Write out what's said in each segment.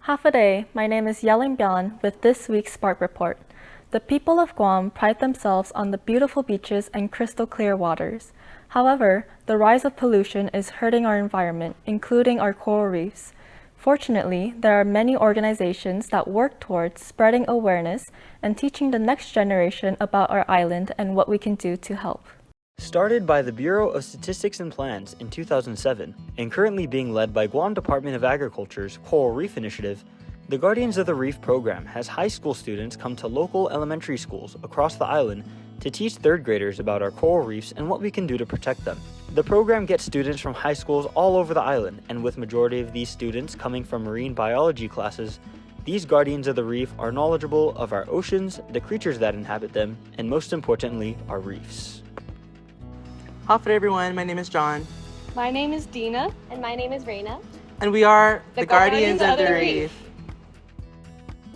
Half a day, my name is Yeling Bian with this week's Spark Report. The people of Guam pride themselves on the beautiful beaches and crystal clear waters. However, the rise of pollution is hurting our environment, including our coral reefs. Fortunately, there are many organizations that work towards spreading awareness and teaching the next generation about our island and what we can do to help. Started by the Bureau of Statistics and Plans in 2007 and currently being led by Guam Department of Agriculture's Coral Reef Initiative, the Guardians of the Reef program has high school students come to local elementary schools across the island to teach third graders about our coral reefs and what we can do to protect them. The program gets students from high schools all over the island, and with majority of these students coming from marine biology classes, these Guardians of the Reef are knowledgeable of our oceans, the creatures that inhabit them, and most importantly, our reefs. Hi everyone, my name is John. My name is Dina. And my name is Reina. And we are the Guardians of the Reef. Reef.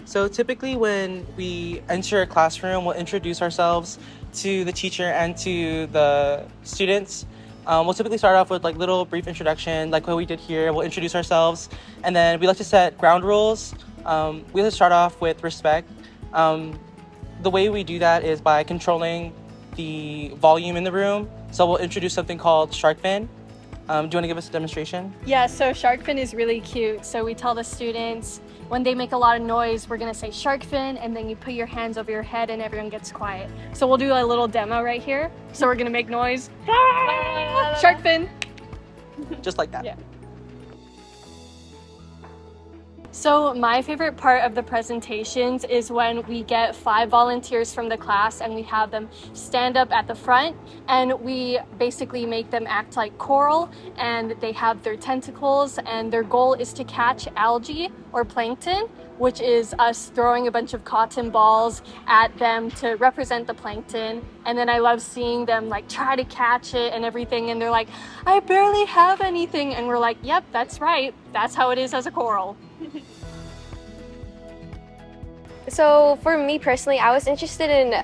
So typically when we enter a classroom, we'll introduce ourselves to the teacher and to the students. We'll typically start off with like little brief introduction, like what we did here. We'll introduce ourselves, and then we like to set ground rules. We like to start off with respect. The way we do that is by controlling the volume in the room. So we'll introduce something called shark fin. Do you want to give us a demonstration? Yeah, so shark fin is really cute. So we tell the students when they make a lot of noise, we're gonna say shark fin, and then you put your hands over your head and everyone gets quiet. So we'll do a little demo right here. So we're gonna make noise. Shark fin. Just like that. Yeah. So my favorite part of the presentations is when we get 5 volunteers from the class and we have them stand up at the front, and we basically make them act like coral, and they have their tentacles, and their goal is to catch algae or plankton, which is us throwing a bunch of cotton balls at them to represent the plankton. And then I love seeing them like try to catch it and everything, and they're like, I barely have anything, and we're like, yep, that's right, that's how it is as a coral. So for me personally, I was interested in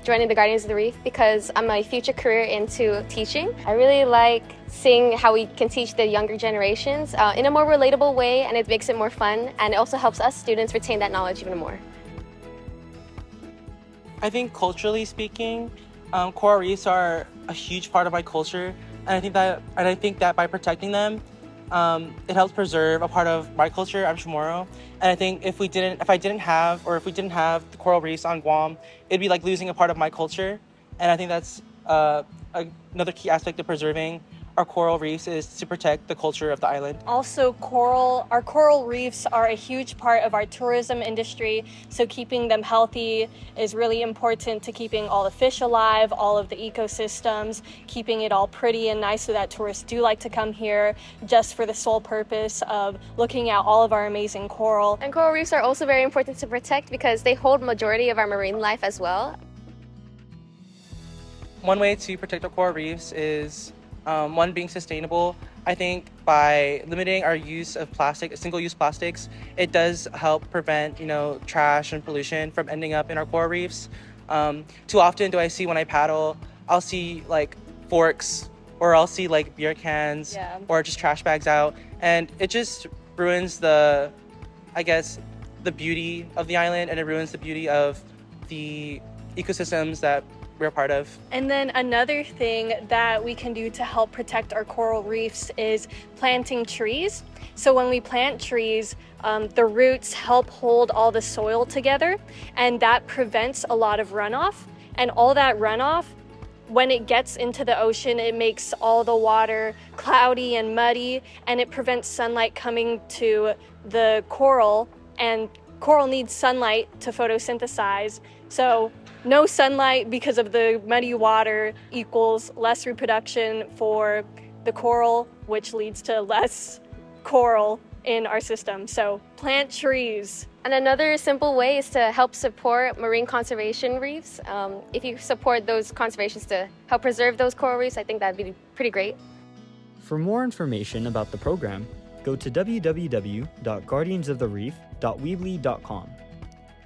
joining the Guardians of the Reef because I'm a future career into teaching. I really like seeing how we can teach the younger generations in a more relatable way, and it makes it more fun, and it also helps us students retain that knowledge even more. I think culturally speaking, coral reefs are a huge part of my culture, and I think that by protecting them, it helps preserve a part of my culture. I'm Chamorro, and I think if we didn't have the coral reefs on Guam, it'd be like losing a part of my culture. And I think that's another key aspect of preserving our coral reefs is to protect the culture of the island. Also, our coral reefs are a huge part of our tourism industry, so keeping them healthy is really important to keeping all the fish alive, all of the ecosystems, keeping it all pretty and nice so that tourists do like to come here just for the sole purpose of looking at all of our amazing coral. And coral reefs are also very important to protect because they hold majority of our marine life as well. One way to protect our coral reefs is one, being sustainable. I think by limiting our use of single-use plastics, it does help prevent, trash and pollution from ending up in our coral reefs. Too often do I see when I paddle, I'll see like forks, or I'll see like beer cans, or just trash bags out, and it just ruins the beauty of the island, and it ruins the beauty of the ecosystems that we're a part of. And then another thing that we can do to help protect our coral reefs is planting trees. So when we plant trees, the roots help hold all the soil together, and that prevents a lot of runoff. And all that runoff, when it gets into the ocean, it makes all the water cloudy and muddy, and it prevents sunlight coming to the coral, and coral needs sunlight to photosynthesize. So no sunlight because of the muddy water equals less reproduction for the coral, which leads to less coral in our system. So plant trees. And another simple way is to help support marine conservation reefs. If you support those conservations to help preserve those coral reefs, I think that'd be pretty great. For more information about the program, go to www.guardiansofthereef.weebly.com.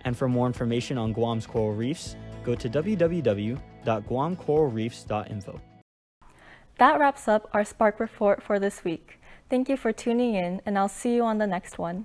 And for more information on Guam's coral reefs, go to www.guamcoralreefs.info. That wraps up our Spark Report for this week. Thank you for tuning in, and I'll see you on the next one.